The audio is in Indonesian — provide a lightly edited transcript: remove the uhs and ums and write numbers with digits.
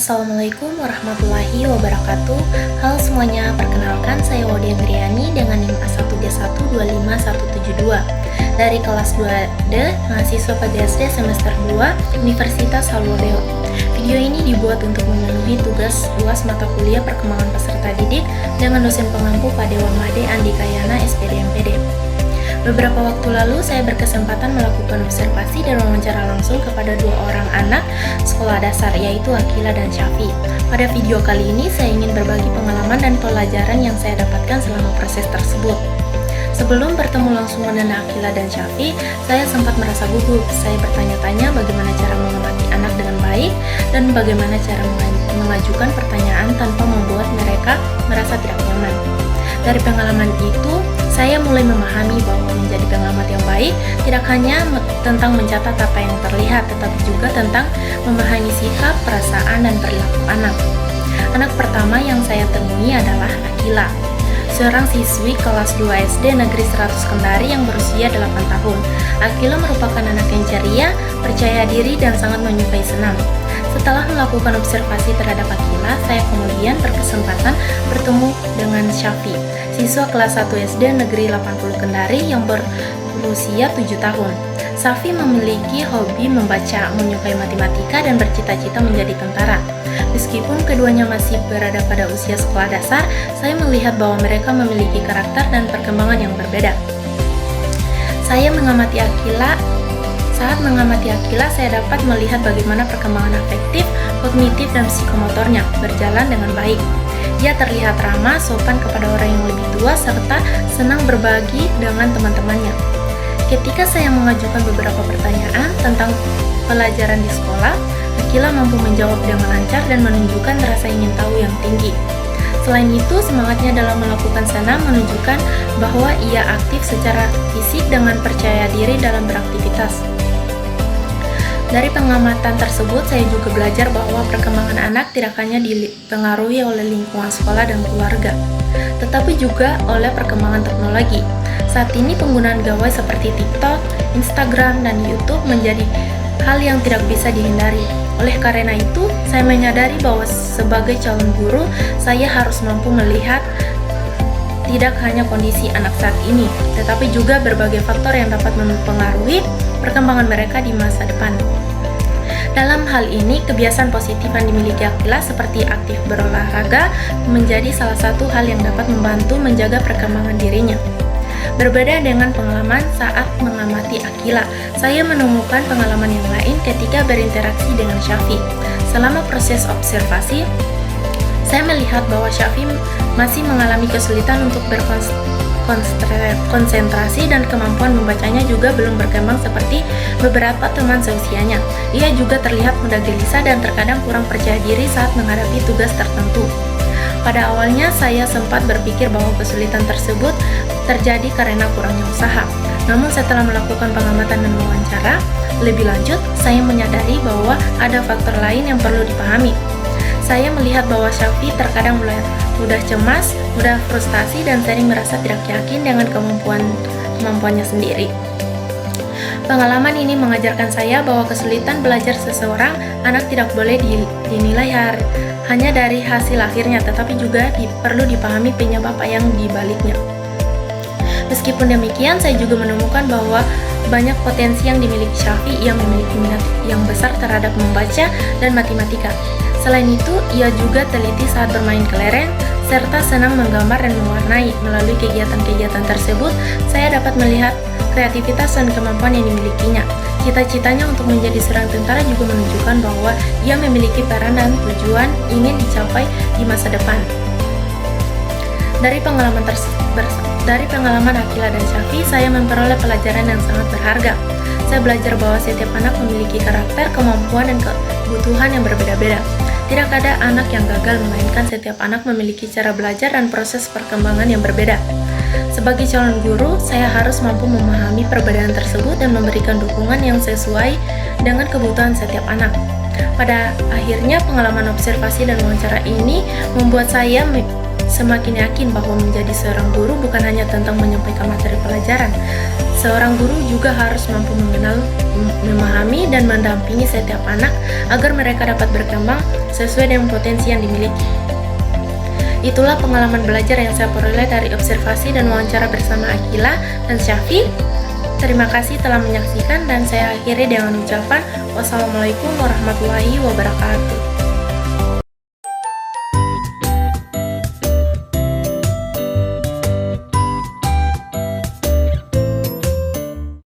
Assalamualaikum warahmatullahi wabarakatuh. Halo semuanya, perkenalkan saya Wody Andriani dengan NIM A131257172 dari kelas 2D, mahasiswa PGSD semester 2, Universitas Halmahera. Video ini dibuat untuk memenuhi tugas UAS mata kuliah perkembangan peserta didik dengan dosen pengampu Pak Dewa Made Andika Yana, SPD MPD. Beberapa waktu lalu saya berkesempatan melakukan observasi dan wawancara langsung kepada dua orang anak sekolah dasar, yaitu Akila dan Syafi. Pada video kali ini saya ingin berbagi pengalaman dan pelajaran yang saya dapatkan selama proses tersebut. Sebelum bertemu langsung dengan Akila dan Syafi, saya sempat merasa gugup. Saya bertanya-tanya bagaimana cara mengamati anak dengan baik dan bagaimana cara mengajukan pertanyaan tanpa membuat mereka merasa tidak nyaman. Dari pengalaman itu, saya mulai memahami bahwa menjadi pengamat yang baik tidak hanya tentang mencatat apa yang terlihat, tetapi juga tentang memahami sikap, perasaan, dan perilaku anak. Anak pertama yang saya temui adalah Akila, seorang siswi kelas 2 SD Negeri 100 Kendari yang berusia 8 tahun. Akila merupakan anak yang ceria, percaya diri, dan sangat menyukai senam. Setelah melakukan observasi terhadap Akila, saya kemudian berkesempatan bertemu dengan Syafi, siswa kelas 1 SD Negeri 80 Kendari yang berusia 7 tahun. Syafi memiliki hobi membaca, menyukai matematika, dan bercita-cita menjadi tentara. Meskipun keduanya masih berada pada usia sekolah dasar, saya melihat bahwa mereka memiliki karakter dan perkembangan yang berbeda. Saat mengamati Akila, saya dapat melihat bagaimana perkembangan afektif, kognitif, dan psikomotornya berjalan dengan baik. Dia terlihat ramah, sopan kepada orang yang lebih tua, serta senang berbagi dengan teman-temannya. Ketika saya mengajukan beberapa pertanyaan tentang pelajaran di sekolah, Akila mampu menjawab dengan lancar dan menunjukkan rasa ingin tahu yang tinggi. Selain itu, semangatnya dalam melakukan senam menunjukkan bahwa ia aktif secara fisik dengan percaya diri dalam beraktivitas. Dari pengamatan tersebut, saya juga belajar bahwa perkembangan anak tidak hanya dipengaruhi oleh lingkungan sekolah dan keluarga, tetapi juga oleh perkembangan teknologi. Saat ini penggunaan gawai seperti TikTok, Instagram, dan YouTube menjadi hal yang tidak bisa dihindari. Oleh karena itu, saya menyadari bahwa sebagai calon guru, saya harus mampu melihat tidak hanya kondisi anak saat ini, tetapi juga berbagai faktor yang dapat mempengaruhi perkembangan mereka di masa depan. Dalam hal ini, kebiasaan positif yang dimiliki Akila seperti aktif berolahraga menjadi salah satu hal yang dapat membantu menjaga perkembangan dirinya. Berbeda dengan pengalaman saat mengamati Akila, saya menemukan pengalaman yang lain ketika berinteraksi dengan Syafi. Selama proses observasi, saya melihat bahwa Syafi masih mengalami kesulitan untuk konsentrasi dan kemampuan membacanya juga belum berkembang seperti beberapa teman seusianya. Ia juga terlihat mudah gelisah dan terkadang kurang percaya diri saat menghadapi tugas tertentu. Pada awalnya saya sempat berpikir bahwa kesulitan tersebut terjadi karena kurangnya usaha. Namun setelah melakukan pengamatan dan wawancara lebih lanjut, saya menyadari bahwa ada faktor lain yang perlu dipahami. Saya melihat bahwa Syafi terkadang mudah cemas, mudah frustasi, dan sering merasa tidak yakin dengan kemampuannya sendiri. Pengalaman ini mengajarkan saya bahwa kesulitan belajar seseorang anak tidak boleh dinilai hanya dari hasil akhirnya, tetapi juga perlu dipahami penyebab yang dibaliknya. Meskipun demikian, saya juga menemukan bahwa banyak potensi yang dimiliki Syafi. Ia memiliki minat yang besar terhadap membaca dan matematika. Selain itu, ia juga teliti saat bermain kelereng, serta senang menggambar dan mewarnai. Melalui kegiatan-kegiatan tersebut, saya dapat melihat kreativitas dan kemampuan yang dimilikinya. Cita-citanya untuk menjadi seorang tentara juga menunjukkan bahwa ia memiliki peran dan tujuan ingin dicapai di masa depan. Dari pengalaman Akila dan Syafi, saya memperoleh pelajaran yang sangat berharga. Saya belajar bahwa setiap anak memiliki karakter, kemampuan, dan kebutuhan yang berbeda-beda. Tidak ada anak yang gagal, melainkan setiap anak memiliki cara belajar dan proses perkembangan yang berbeda. Sebagai calon guru, saya harus mampu memahami perbedaan tersebut dan memberikan dukungan yang sesuai dengan kebutuhan setiap anak. Pada akhirnya, pengalaman observasi dan wawancara ini membuat saya semakin yakin bahwa menjadi seorang guru bukan hanya tentang menyampaikan materi pelajaran. Seorang guru juga harus mampu mengenal, memahami, dan mendampingi setiap anak agar mereka dapat berkembang sesuai dengan potensi yang dimiliki. Itulah pengalaman belajar yang saya peroleh dari observasi dan wawancara bersama Akila dan Syafi. Terima kasih telah menyaksikan dan saya akhiri dengan ucapan wassalamualaikum warahmatullahi wabarakatuh.